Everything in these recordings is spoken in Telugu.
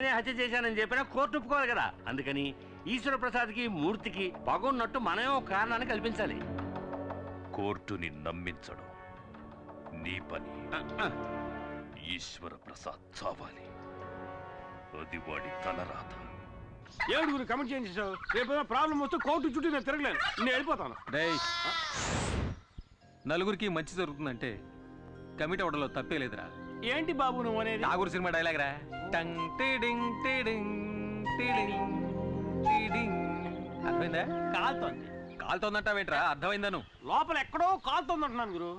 హత్య చేశానని చెప్పినా కోర్టు ఒప్పుకోవాలి కదా. అందుకని ఈశ్వర ప్రసాద్కి మూర్తికి పగున్నట్టు మనమే ఒక కారణాన్ని కల్పించాలి. కోర్టుని నమ్మించడం నీ పని. ఈశ్వర ప్రసాద్ చావాలి, అది వాడి తలరాత. ఏడుగురు కమెంట్ చేయించావు. రేపు ప్రాబ్లం వస్తే కోర్టు చుట్టూ నేను తిరగలేను, నేను వెళ్ళిపోతాను. నలుగురికి మంచి జరుగుతుందంటే కమిటీ అవడంలో తప్పే లేదురా. ఏంటి బాబు నువ్వు అనేది? నాగూరు సినిమా డైలాగ్ రా. టంగ్ టీడింగ్ టీడింగ్ టీడింగ్ టీడింగ్. అర్థమైందా? కాలుతోంది. కాలుతోందంటావేంట్రా? అర్థమైందా? నువ్వు లోపల ఎక్కడో కాలుతోంది అంటున్నాను గురు.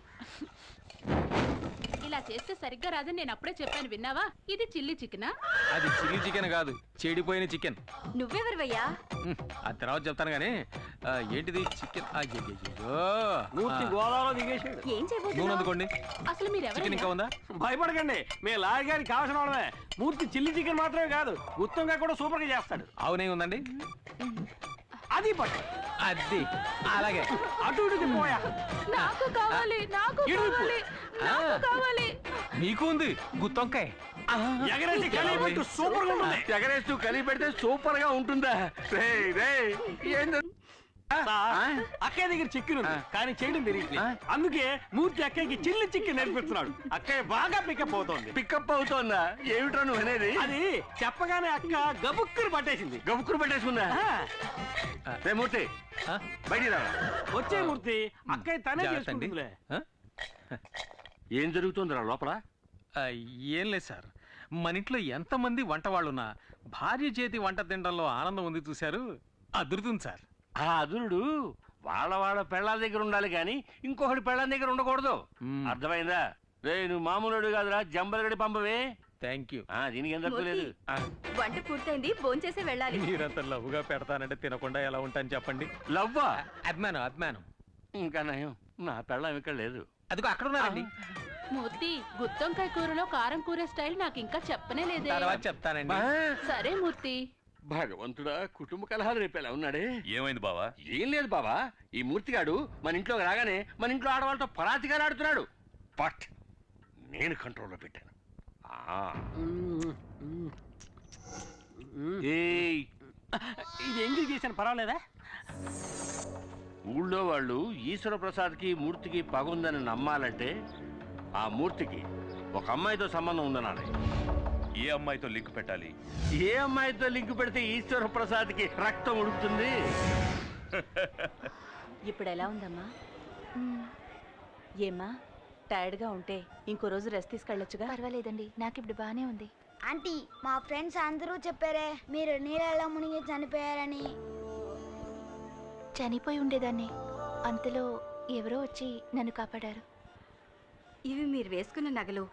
ఇలా చేస్తే సరిగ్గా రాదని నేను అప్పుడే చెప్పాను, విన్నావా? ఇది చిల్లీ చికెనా? అది చిల్లీ చికెన్ కాదు, చెడిపోయిన చికెన్. నువ్వెవరివయ్యా? ఆ తర్వాత చెప్తాను గానీ ఏంటిది చికెన్? మూర్తి గోదావరిలో దిగేసాడు. ఏం నూనె చేయబోతున్నావు? అందుకోండి. అసలు మీరు చికెన్ ఇంకా ఉందా? భయపడకండి, మేము లారీ గారికి కావాల్సిన వాళ్ళమే. మూర్తి చిల్లీ చికెన్ మాత్రమే కాదు, ఉత్తంగా కూడా సూపర్ గా చేస్తాడు. అవునే ఉందండి, అది పట్టు. అది అలాగే అటు ఇటు తిప్పోయా. నాకు కావాలి, నాకు కావాలి, నాకు కావాలి. నీకు ఉంది గుత్తొంకాయ. ఎగరేసి కలిపెట్టు, సూపర్ గా ఉంటుంది. ఎగరేస్తూ కలిపి పెడితే సూపర్ గా ఉంటుందా? అక్కయ్య దగ్గర చికెన్ ఉంది కానీ చేయడం తెలియట్లేదు. అందుకే మూర్తి అక్కయ్యకి చిల్లి చికెన్ నేర్పిస్తున్నాడు. అక్కయ్య బాగా పికప్ అవుతోంది. పికప్ అవుతోందా? ఏమిటో నువ్వు అనేది? అది చెప్పగానే అక్క గబుక్కురు పట్టేసింది. గబుక్కురు పట్టేసుకుందా? రే మూర్తి బయటికి రా. వచ్చే మూర్తి, అక్కయ్య తనే చేసుకుంటుందిలే. ఏం జరుగుతుందిరా లోపల? ఏం లేదు సార్, మన ఇంట్లో ఎంతమంది వంట వాళ్ళున్నా భార్య చేతి వంట తినడంలో ఆనందం ఉంది చూశారు, అదురుతుంది సార్. ఆ అదురుడు వాళ్ళ పెళ్ళాల దగ్గర ఉండాలి కానీ ఇంకొకటి పెళ్ళాల దగ్గర ఉండకూడదు. అర్థమైందా? రే నువ్వు మామూలుడు కాదురా, జంబలగడి పంపవే. Thank you. దీనికి ఏం తప్పు లేదు. వంట పూర్తయింది, భోంచేసి వెళ్ళాలి. మీరంత లవ్వుగా పెడతానంటే తినకుండా ఎలా ఉంటాను చెప్పండి. లవ్వా? అభిమానం అభిమానం. ఇంకా నయం, నా పెళ్ళం ఇక్కడ లేదు. అదిగో అక్కడ ఉన్నారండి. మూర్తి, గుత్తొంకాయ కూరలో కారం కూర స్టైల్ నాకు ఇంకా చెప్పనే లేదే. తర్వాత చెప్తానండి. సరే మూర్తి. భగవంతుడా, కుటుంబ కలహాలు రేపేలా ఉన్నాడే. ఏమైంది బావా? ఏం లేదు బాబా, ఈ మూర్తిగాడు మన ఇంట్లోకి రాగానే మన ఇంట్లో ఆడవాళ్ళతో పరాతిగా ఆడుతున్నాడు. బట్ నేను కంట్రోల్లో పెట్టాను. ఇది ఎంగిల్ చేశాను, పర్వాలేదా? ఊళ్ళో వాళ్ళు ఈశ్వర ప్రసాద్కి మూర్తికి పగుందని నమ్మాలంటే ఆ మూర్తికి ఒక అమ్మాయితో సంబంధం ఉందనాలి. ఏ అమ్మాయితో లింక్ పెట్టాలి? ఏ అమ్మాయితో లింక్ పెడితే ఈశ్వర ప్రసాద్కి రక్తం ఉడుకుతుంది? ఇప్పుడు ఎలా ఉందమ్మా? ఏమ్మా, టైర్డ్గా ఉంటే ఇంకో రోజు రెస్ట్ తీసుకెళ్ళొచ్చుగా? పర్వాలేదండి, నాకు ఇప్పుడు బానే ఉంది. ఆంటీ, మా ఫ్రెండ్స్ అందరూ చెప్పారే మీరు నీళ్ళలో మునిగి చనిపోయారని. చనిపోయి ఉండేదాన్ని, అంతలో ఎవరో వచ్చి నన్ను కాపాడారు. ఇవి మీరు వేసుకున్న నగలు.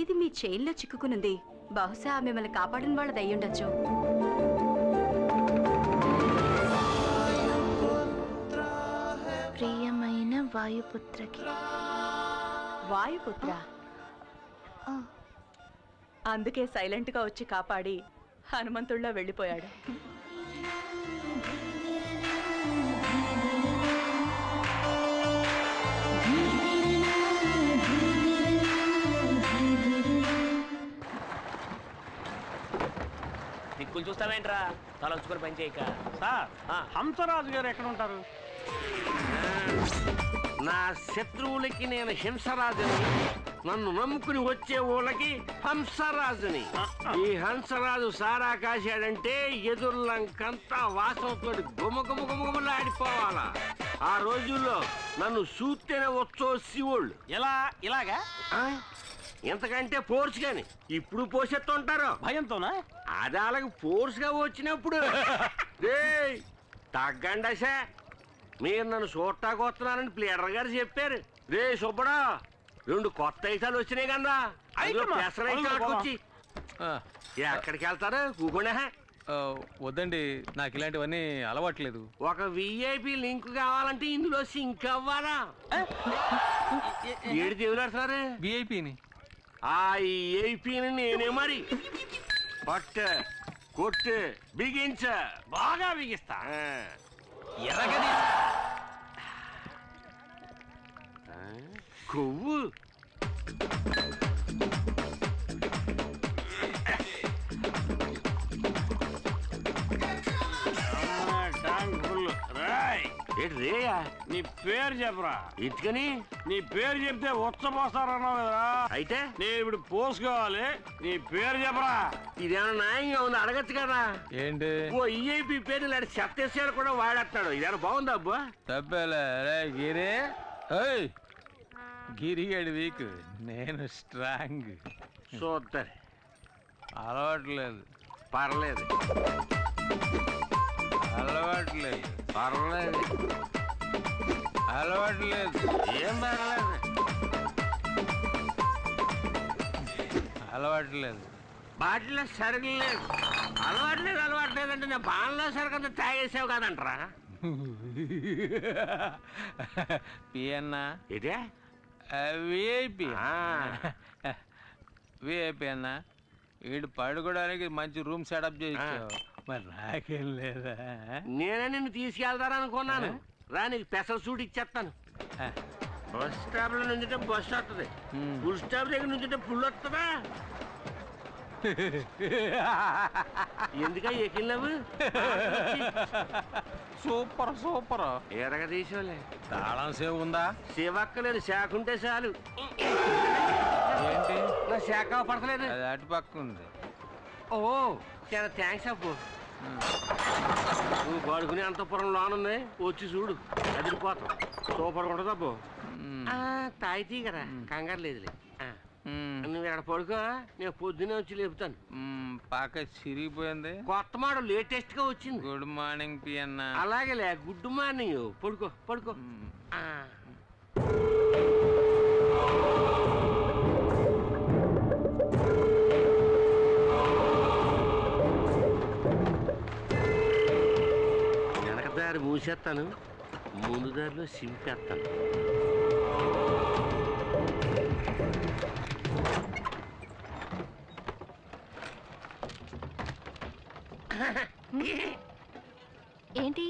ఇది మీ చైన్లో చిక్కుకునుంది. బహుశా మిమ్మల్ని కాపాడిన వాళ్ళది అయ్యుండొచ్చు. ప్రియమైన వాయుపుత్రకి. వాయుపుత్ర? అందుకే సైలెంట్ గా వచ్చి కాపాడి హనుమంతుడిలో వెళ్ళిపోయాడు. దిక్కులు చూస్తావేంట్రా, తలంచుకొని పని చేయక. సార్, హంసరాజు గారు ఎక్కడ ఉంటారు? నా శత్రువులకి నేను హింసరాజుని, నన్ను నమ్ముకుని వచ్చే ఊళ్ళకి హంసరాజుని. ఈ హంసరాజు సారా కాశాడంటే ఎదుర్లంకంతా వాసనతో గుమగుమగుమగుమలాడిపోవాలా. ఆ రోజుల్లో నన్ను చూస్తేనే వచ్చో శివుళ్ళు. ఎలా? ఇలాగా? ఎంతకంటే ఫోర్స్ గాని ఇప్పుడు పోసెత్తుంటారు భయంతోనా? అది అలాగ ఫోర్స్ గా వచ్చినప్పుడు తగ్గండి. మీరు నన్ను చూడటానికి వస్తున్నారని ప్లేడర్ గారు చెప్పారు. రే సుబ్బడా, 2 కొత్త ఐటాలు వచ్చినాయి కదా, పెసరైతే ఎక్కడికి వెళ్తారు? కూకుండా వద్దండి, నాకు ఇలాంటివన్నీ అలవాట్లేదు. ఒక విఐపి లింక్ కావాలంటే ఇందులో సింక్ అవ్వాలా? ఏడు దేవులాడుతున్నారు విఐపిని. ఆ విఐపిని నేనే మరి. పట్టు కొట్టు బిగించ, బాగా బిగిస్తా. కొవ్వు రేయా నీ పేరు చెప్పరా. ఎందుకని? నీ పేరు చెప్తే ఉచ్చపోస్తారన్నావు కదరా. అయితే నేను ఇప్పుడు పోసుకోవాలి. నీ పేరు చెప్పరా. ఇదేమన్నా న్యాయంగా ఉంది, అడగచ్చు కదా. ఏంటి ఓ ఈఐపి పేరు ఇలాంటి చెత్తేసాడు కూడా వాడేస్తాడు. ఇదేమన్నా బాగుందా అబ్బా? తప్పేలే రే గిరి. ఏయ్, గిరిగాడి వీక్, నేను స్ట్రాంగ్. చూద్దరు. అలవాట్లేదు. పర్లేదు అలవాట్లేదు. పర్లేదు అలవాట్లేదు. ఏం పర్లేదు. అలవాట్లేదు. బాటిల్లో సరుకులు లేదు. అలవాట్లేదు అంటే నేను బాణలో సరుకంతా తాగేసావు కదంటరా. పియన్నా ఇదే విఐపి. విఐపి అన్నా, వీడు పడుకోవడానికి మంచి రూమ్ సెటప్ చేయించావు, మరి నాకేం లేదా? నేనే నిన్ను తీసుకెళ్తారనుకున్నాను. రా, నీకు స్పెషల్ సూట్ ఇచ్చేస్తాను. బస్ స్టాప్ లో నుంచుంటే బస్సు వస్తుంది, ఫుల్ స్టాప్ దగ్గర నుంచుంటే ఫుల్ వస్తుందా? ఎందుక ఎక్కినవు? Super super. ఎరగ తీసుకోలే. తాళం సేవ్ ఉందా? సేవక్కలేదు, శాఖ ఉంటే చాలు. ఏంటి నా శాఖ పడతలేదు. అది అటు పక్క ఉంది. ఓ చాలా థ్యాంక్స్ అప్పు. నువ్వు పడుకునే అంతపురం లోనుంది, వచ్చి చూడు, అదిరిపోతావు. సూపర్ ఉంటుంది అబ్బు. తాయితీ కదా, కంగారు లేదులే. నువ్వు ఇక్కడ పడుకో, నేను పొద్దునే వచ్చి లేపుతాను. పాక చిరిగిపోయింది. కొత్త మోడల్ లేటెస్ట్ గా వచ్చింది. గుడ్ మార్నింగ్ పియన్నా. అలాగేలే, గుడ్ మార్నింగ్. పడుకో పడుకో. వెనక దారి మూసేస్తాను, ముందు దారిలో సింపేస్తాను. ఏంటి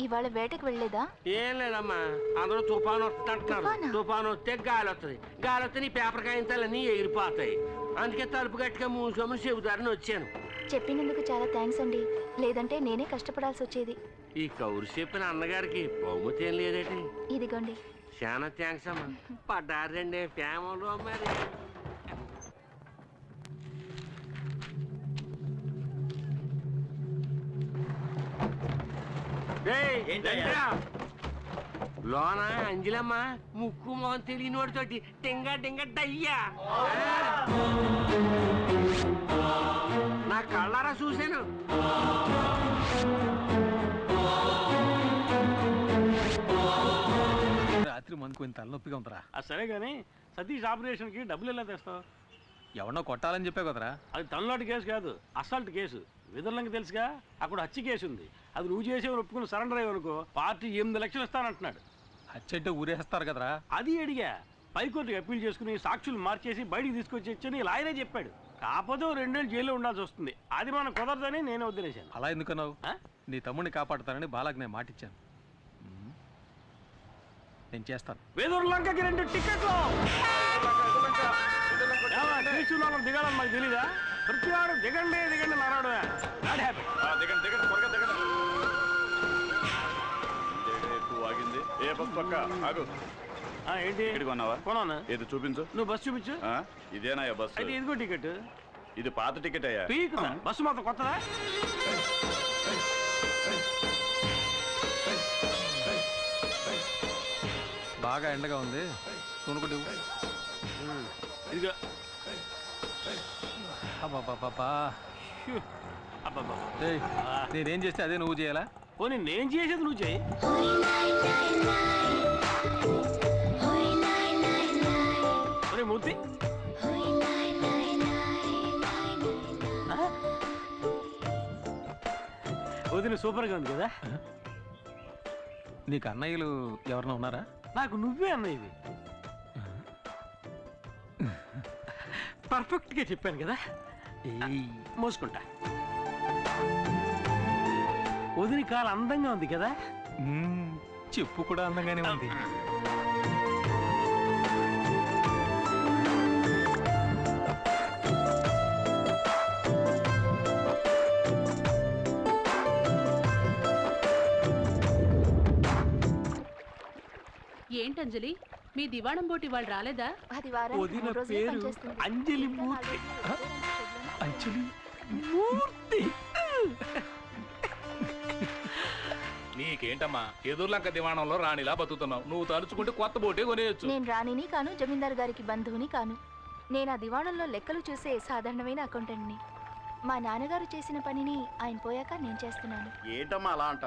ఇవాళ వేటకు వెళ్ళలేదా? ఏం లేదమ్మా, అందరూ తుఫాను వస్తుందంటున్నారు. తుఫాను వస్తే గాలి వస్తుంది, గాలి వస్తే నీ పేపర్ కాగించాలన్నీ ఎగిరిపోతాయి. అందుకే తలుపు గట్టిగా మూసుకోమని చెబుతారని వచ్చాను. చెప్పినందుకు చాలా థ్యాంక్స్ అండి, లేదంటే నేనే కష్టపడాల్సి వచ్చేది. ఈ కౌరు చెప్పిన అన్నగారికి బహుమతి ఏం లేదేటి? ఇదిగోండి. చాలా థ్యాంక్స్ అమ్మా. పడ్డారండి ఫ్యామిలీలో మరి. లోన అంజలమ్మ ముక్కు మొహం తెలియని వాడితోటి టింగ టింగ డయ్యా. నా కళ్ళారా చూశాను. రాత్రి మందుకు కొంచెం తలనొప్పిగా ఉందిరా. సరే కానీ సతీష్ ఆపరేషన్ కి డబ్బులు ఎలా తెస్తావు? ఎవరినో కొట్టాలని చెప్పావు కదరా. అది తనలాంటి కేసు కాదు, అసల్ట్ కేసు. విదర్లంకి తెలుసుగా, అక్కడ హత్య కేసు ఉంది. అది నువ్వు చేసేవారు ఒప్పుకుని సరెండర్ అయ్యనుకో పార్టీ 8 లక్షలు ఇస్తానంటున్నాడు. హత్య అంటే ఊరేస్తారు కదరా. అది అడిగా. పైకోర్టుకి అప్పీల్ చేసుకుని సాక్షులు మార్చేసి బయటికి తీసుకొచ్చి లాయరే చెప్పాడు. కాకపోతే 2 ఏళ్ళు జైల్లో ఉండాల్సి వస్తుంది. అది మనం కుదరదని నేను వదిలేశాను. అలా ఎందుకన్నావు? నీ తమ్ముడిని కాపాడుతానని బాలాకి నేను మాటిచ్చాను. నేను చేస్తాను. వేదూరులంకకి 2 టికెట్లు. దిగాలని మాకు తెలీదా? ప్రతివాడు దిగండి దిగండి నారాడు. ఏ బస్ పక్క ఆగు. ఏంటి కొన్నావా? కొన్నాను. ఏది చూపించు. నువ్వు బస్సు చూపించు. ఇదేనా బస్సు? అయితే ఇదిగో టికెట్. ఇది పాత టికెట్ అయ్యా. బస్సు మాత్రం కొత్తదా? బాగా ఎండగా ఉంది, కొనుక్కుంటే ఇదిగో. నేనేం చేస్తే అదే నువ్వు చేయాలా? పోనీ నేను చేసేది నువ్వు చేయి. మూర్తి వదిన సూపర్గా ఉంది కదా. నీకు అన్నయ్యలు ఎవరన్నా ఉన్నారా? నాకు నువ్వే అన్నయ్యవి. పర్ఫెక్ట్గా చెప్పాను కదా. మోసుకుంటా. వదిన కాలు అందంగా ఉంది కదా. చెప్పు కూడా అందంగానే ఉంది. ఏంటంజలి మీ దివాణం బోటి వాళ్ళు రాలేదా? అది వారానికి వదిన 3 రోజులే పేరు పనిచేస్తుంది. అంజలి మిగతా మూర్తి. 4 రోజులు షెడ్యూల్ అంజలి మూర్తి. నీకేంటమ్మా ఎదుర్లంక దివాణంలో రాణిలా బతుకుతున్నావు. నువ్వు తలుచుకుంటే కొత్త బోటే కొనేయచ్చు. నేను రాణిని కాను, జమీందారు గారికి బంధువుని కాను. నేను ఆ దివాణంలో లెక్కలు చూసే సాధారణమైన అకౌంటెంట్ని. మా నాన్నగారు చేసిన పనిని ఆయన పోయాక నేను చేస్తున్నాను. ఏంటమ్మా అలా అంట?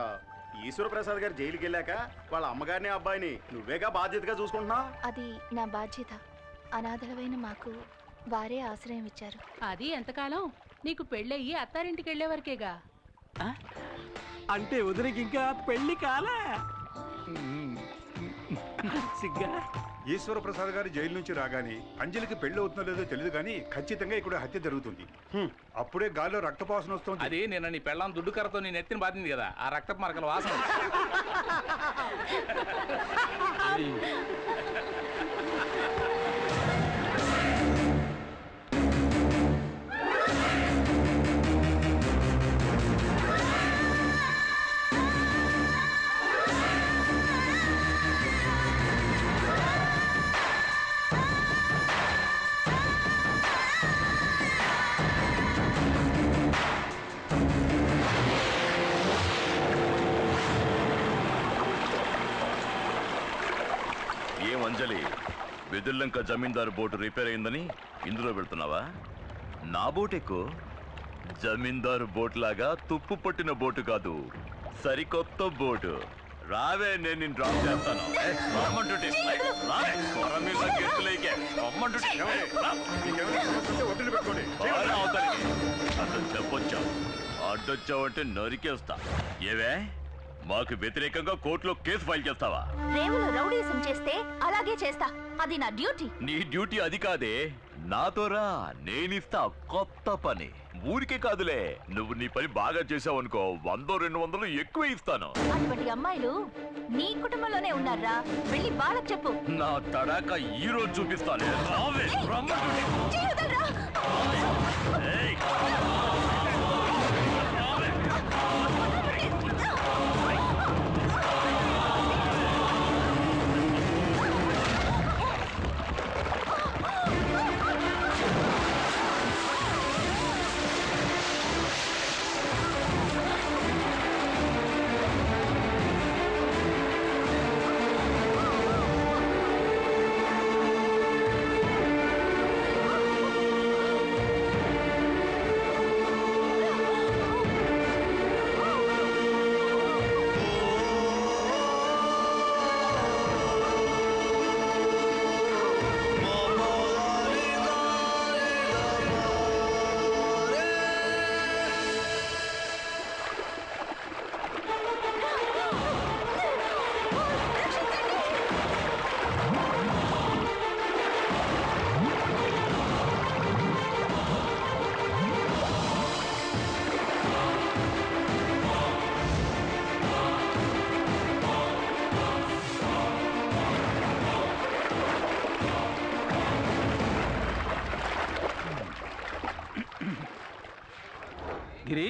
ఈశ్వర ప్రసాద్ గారు జైలుకి వెళ్ళాక వాళ్ళ అమ్మగారిని అబ్బాయిని నువ్వేగా బాధ్యతగా చూసుకుంటున్నా? అది నా బాధ్యత. అనాథలమైన మాకు వారే ఆశ్రయం ఇచ్చారు. అది ఎంతకాలం? నీకు పెళ్ళయ్యి అత్తారింటికి వెళ్ళే వరకేగా. అంటే వదినకి ఇంకా పెళ్లి కాలా? సిగ్గా. ఈశ్వర ప్రసాద్ గారు జైలు నుంచి రాగానే అంజలికి పెళ్లి అవుతుందో లేదో తెలియదు కానీ ఖచ్చితంగా ఇక్కడ హత్య జరుగుతుంది. అప్పుడే గాల్లో రక్తపాసన వస్తుంది. అది నిన్న నీ పెళ్ళాం దుడ్డు కర్రతో నీ నెత్తిని బాధింది కదా, ఆ రక్తపు మరకల వాసన. ఏం అంజలి, వెదుల్లంక జమీందారు బోటు రిపేర్ అయిందని ఇందులో వెళ్తున్నావా? నా బోట్ ఎక్కువ. జమీందారు బోట్ లాగా తుప్పు పట్టిన బోటు కాదు, సరికొత్త బోటు. రావే, నేను నిన్ను డ్రాప్ చేస్తాను. చెప్పొచ్చా? అడ్డొచ్చావంటే నరికేస్తా. ఏవే, మాకు వ్యతిరేకంగా కోర్టులో కేసు ఫైల్ చేస్తావా? రేవులో రౌడీసం చేస్తే అలాగే చేస్తా. అది నా డ్యూటీ. నీ డ్యూటీ అది కాదే, నాతోరా, నేనిస్తా కొత్త పని. ఊరికే కాదులే, నువ్వు నీ పని బాగా చేసావనుకో 100-200 ఎక్కువ ఇస్తాను. అటువంటి అమ్మాయిలు నీ కుటుంబంలోనే ఉన్నారా? వెళ్ళి బాలకు చెప్పు. నా తడాక ఈ రోజు చూపిస్తాను. రావే, రమ్మంటుంటే. ఏయ్. గిరి,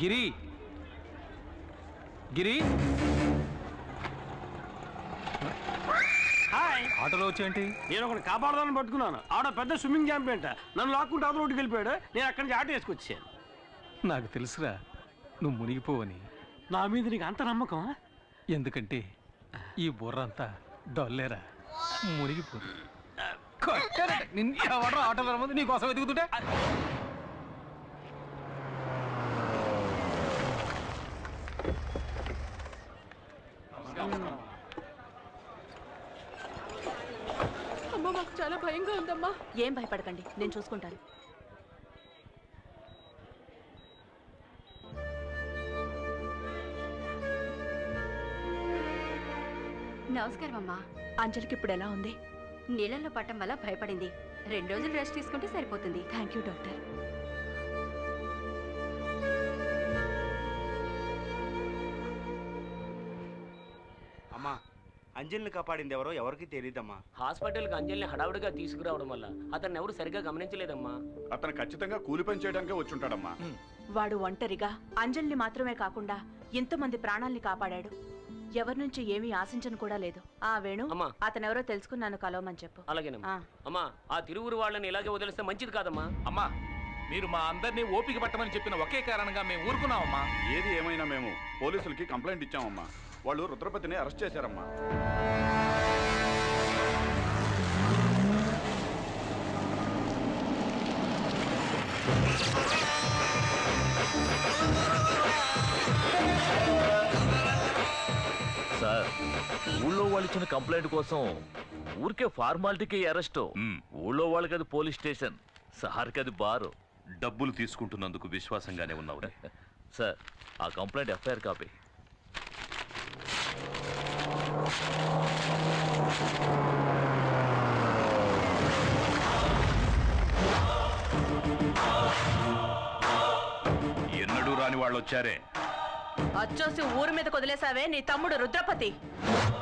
గిరి, గిరి. హాయ్. ఆటోలో వచ్చేంటి? నేను ఒకటి కాపాడదాన్ని పట్టుకున్నాను. ఆడ పెద్ద స్విమ్మింగ్ ఛాంపియన్. నన్ను లాక్కుంటే అవతల రోడ్డుకి వెళ్ళిపోయాడు. నేను అక్కడి నుంచి ఆటో వేసుకొచ్చాను. నాకు తెలుసురా నువ్వు మునిగిపోవని. నా మీద నీకు అంత నమ్మకం? ఎందుకంటే ఈ బుర్ర అంతా డొల్లేరా, మునిగిపోదు. ఎవడో ఆటోలో రమ్మంది నీకోసం వెతుకుతుంటే. అమ్మ, మాకు చాలా భయంగా ఉందమ్మా. ఏం భయపడకండి, నేను చూసుకుంటాను. నమస్కారం అమ్మా. అంజలికి ఇప్పుడు ఎలా ఉంది? నీళ్ళల్లో పట్టం వల్ల భయపడింది. 2 రోజులు రెస్ట్ తీసుకుంటే సరిపోతుంది. Thank you doctor. అమ్మా, అంజలిని కాపాడింది ఎవరో ఎవరికి తెలియదమ్మా. హాస్పిటల్కి అంజలిని హడావుడిగా తీసుకురావడం వల్ల అతన్ని ఎవరు సరిగ్గా గమనించలేదమ్మా. అతను ఖచ్చితంగా కూలి పని చేయడానికే వచ్చుంటాడమ్మా. వాడు ఒంటరిగా అంజలిని మాత్రమే కాకుండా ఎంతమంది ప్రాణాల్ని కాపాడాడు. ఎవరి నుంచి ఏమీ ఆశించను కూడా లేదు. ఆ వేణు అతనెవరో తెలుసుకుని నన్ను కలవమని చెప్పు. అలాగేనమ్మా. అమ్మా ఆ తిరువురు వాళ్ళని ఇలాగే వదిలేస్తే మంచిది కాదమ్మా. అమ్మా మీరు మా అందరినీ ఓపిక పట్టమని చెప్పిన ఒకే కారణంగా మేము ఊరుకున్నామమ్మా. ఏది ఏమైనా మేము పోలీసులకి కంప్లైంట్ ఇచ్చామమ్మా. వాళ్ళు రుద్రపతిని అరెస్ట్ చేశారమ్మా. సార్ ఊళ్ళో వాళ్ళు ఇచ్చిన కంప్లైంట్ కోసం ఊరికే ఫార్మాలిటీకి అరెస్ట్. ఊళ్ళో వాళ్ళకి అది పోలీస్ స్టేషన్, సార్కి అది బారు. డబ్బులు తీసుకుంటున్నందుకు విశ్వాసంగానే ఉన్నావు సార్. ఆ కంప్లైంట్ ఎఫ్ఐఆర్ కాపీ. ఎన్నడూ రాని వాళ్ళు వచ్చారే. అచ్చోసి ఊరు మీద వదిలేసావే నీ తమ్ముడు రుద్రపతి.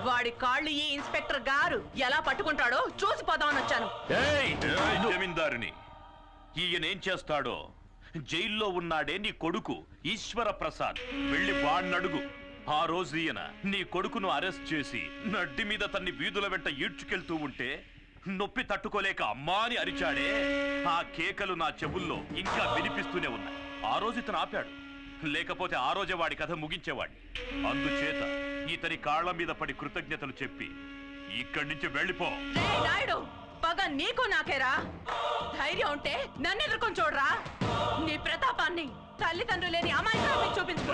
వాడి కాళ్ళు ఈ ఇన్స్పెక్టర్ గారు ఎలా పట్టుకుంటాడో చూసిపోదామని వచ్చాను. జమీందారుని ఈయనేం చేస్తాడో. జైల్లో ఉన్నాడే నీ కొడుకు ఈశ్వర ప్రసాద్, వెళ్ళి వాణ్ణడుగు. ఆ రోజు ఈయన నీ కొడుకును అరెస్ట్ చేసి నడ్డి మీద తన్ని వీధుల వెంట ఈడ్చుకెళ్తూ ఉంటే నొప్పి తట్టుకోలేక అమ్మా అని అరిచాడే. ఆ కేకలు నా చెవుల్లో ఇంకా వినిపిస్తూనే ఉన్నాయి. ఆ రోజు ఇతను ఆపాడు, లేకపోతే ఆ రోజే వాడి కథ ముగించేవాడిని. అందుచేత ఇతని కాళ్ల మీద పడి కృతజ్ఞతలు చెప్పి ఇక్కడి నుంచి వెళ్ళిపో. నాయుడు పగ నీకు నాకేరా. ధైర్యం ఉంటే నన్ను ఎదుర్కొని చూడరా. నీ ప్రతాపాన్ని తల్లిదండ్రులు లేని అమాయకురాలికి చూపించు.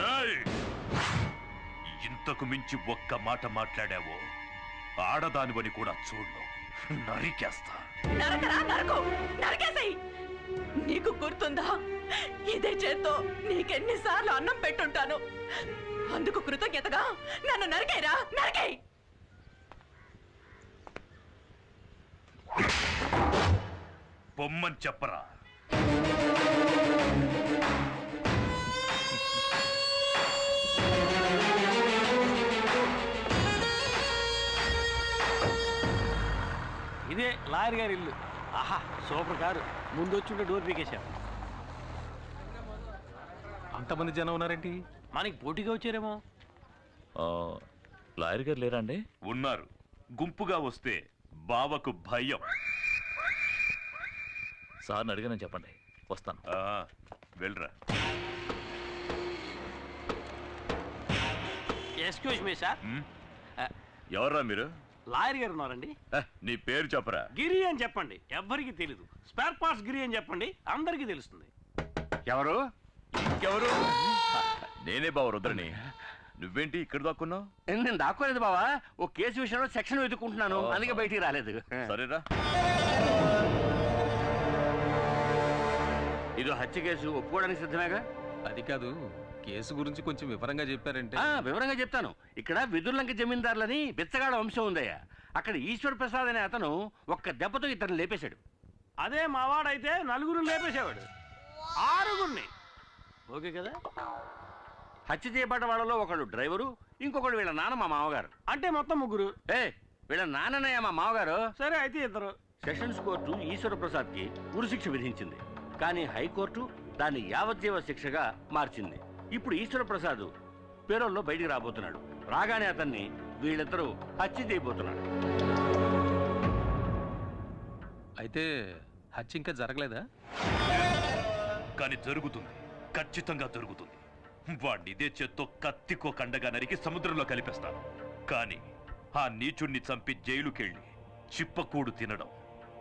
ఇంతకు మించి ఒక్క మాట మాట్లాడావో ఆడదానివని కూడా చూడు, నరికేస్తా. నరకరా, నరకు, నరికేసేయ్. నీకు గుర్తుందా, ఇదే చేత్తో నీకెన్నిసార్లు అన్నం పెట్టుంటాను. అందుకు కృతజ్ఞతగా నన్ను నరికేరా, నరికేయ్. పొమ్మని చెప్పరా. ఇదే లాయర్ గారి ఇల్లు. ఆహా సూపర్ కారు. ముందు వచ్చి డోర్ పీకేశాం. అంతమంది జనం ఉన్నారేంటి? మనకి పోటీగా వచ్చారేమో. లాయర్ గారు లేరా అండి? ఉన్నారు. గుంపుగా వస్తే బావకు భయం. సార్ని అడిగానని చెప్పండి, వస్తాను. వెళ్ళరా. Excuse me sir. ఎవర్రా మీరు? లాయర్ గారు ఉన్నారండి. నీ పేరు చెప్పరా. గిరి అని చెప్పండి, ఎవ్వరికి తెలీదు. స్పేర్ పార్ట్స్ గిరి అని చెప్పండి, అందరికీ తెలుస్తుంది. ఎవరు? ఇంకెవరు? నేనే బావ రుద్రని. నువ్వేంటి ఇక్కడ దాక్కున్నావు? నేను దాక్కోలేదు బావా, ఓ కేసు విషయంలో సెక్షన్ వెతుక్కుంటున్నాను, అందుకే బయటికి రాలేదు. సరేరా. ఇది హత్య కేసు, ఒప్పుకోవడానికి సిద్ధమేగా? అది కాదు, కేసు గురించి కొంచెం వివరంగా చెప్పారంటే. వివరంగా చెప్తాను. ఇక్కడ విదుర్లంక జమీందారులని బిచ్చగాడ వంశం ఉందయ్యా. అక్కడ ఈశ్వర్ ప్రసాద్ అనే అతను ఒక్క దెబ్బతో ఇతను లేపేశాడు. అదే మావాడైతే నలుగురు లేపేసేవాడు, ఆరుగురిని. ఓకే కదా? హత్య చేయబడ్డ వాళ్ళలో ఒకడు డ్రైవరు, ఇంకొకడు వీళ్ళ నాన్న మా మామగారు. అంటే మొత్తం ముగ్గురు. వీళ్ళ నాన్ననయ్య మా మామగారు. సరే అయితే ఇద్దరు. సెషన్స్ కోర్టు ఈశ్వర ప్రసాద్ కి ఉరిశిక్ష విధించింది, కానీ హైకోర్టు దాన్ని యావజ్జీవ శిక్షగా మార్చింది. ఇప్పుడు ఈశ్వర ప్రసాద్ పేరోల్లో బయటికి రాబోతున్నాడు. రాగానే అతన్ని వీళ్ళిద్దరూ హత్య చేయబోతున్నాడు. అయితే హత్య ఇంకా జరగలేదా? కానీ జరుగుతుంది, ఖచ్చితంగా జరుగుతుంది. వాడిని ఇదే చేత్తో కత్తికో కండగా నరికి సముద్రంలో కలిపేస్తాను. కానీ ఆ నీచుణ్ణి చంపి జైలుకెళ్ళి చిప్పకూడు తినడం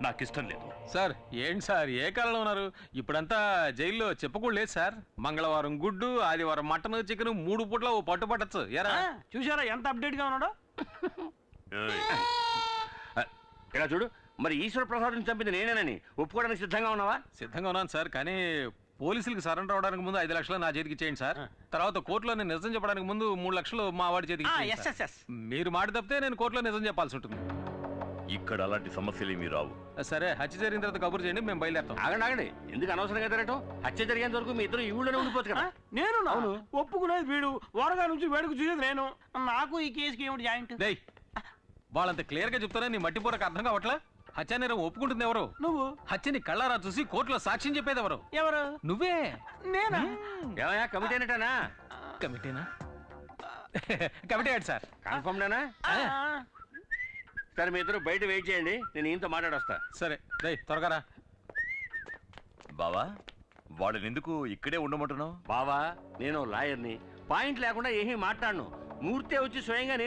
నాకిష్టం లేదు. సార్ ఏంటి సార్, ఏ కాలంలో ఉన్నారు? ఇప్పుడంతా జైల్లో చెప్పకూడదు లేదు సార్. మంగళవారం గుడ్డు, ఆదివారం మటన్, చికెన్, 3 పూట్ల ఓ పట్టు పట్టచ్చు. ఎరా చూసారా ఎంత అప్డేట్ గా ఉన్నాడో? ఇలా చూడు, మరి ఈశ్వర ప్రసాద్ని చంపింది నేనేనని ఒప్పుకోవడానికి సిద్ధంగా ఉన్నావా? సిద్ధంగా ఉన్నాను సార్, కానీ పోలీసులకు సరెండర్ అవడానికి ముందు 5 లక్షలు నా చేతికి ఇచ్చేయండి సార్. తర్వాత కోర్టులో నేను నిజం చెప్పడానికి ముందు 3 లక్షలు మా వాడి చేతికి ఇచ్చేయండి. మీరు మాట తప్పితే నేను కోర్టులో నిజం చెప్పాల్సి ఉంటుంది. ఇక్కడ అలాంటి సమస్యలు ఏమీ రావు. సరే, హత్య జరిగిన తర్వాత కబురు చేయండి, మేము బయలుదేరుతాం. ఆగండి, ఎందుకు అనవసరంగా తిరగటం? హత్య జరిగేంత వరకు మీ ఇద్దరు ఈ ఊళ్ళోనే ఉండిపోవచ్చు కదా. నేను ఒప్పుకునేది వీడు, వరగా నుంచి వేడుకు చూసేది నేను. నాకు ఈ కేసుకి ఏమిటి జాయింట్? వాళ్ళంత క్లియర్ గా చెప్తారా, నీ మట్టిపూరకు అర్థం కావట్లా? హత్య నేరం ఒప్పుకుంటుంది ఎవరు? నువ్వు. హత్యని కళ్ళారా చూసి కోర్టులో సాక్ష్యం చెప్పేది ఎవరు? ఎవరు? నువ్వే. నేనా? కమిటీనేటనా? కమిటీనా? Committee sir. కన్ఫర్మ్డేనా? సరే మీ ఇద్దరు బయట వెయిట్ చేయండి, నేను ఈయనతో మాట్లాడొస్తా. సరే త్వరగా రా. బావా వాడిని ఎందుకు ఇక్కడే ఉండమంటున్నావు? బావా నేను లాయర్ని, పాయింట్ లేకుండా ఏమీ మాట్లాడను. మూర్తే వచ్చి స్వయంగా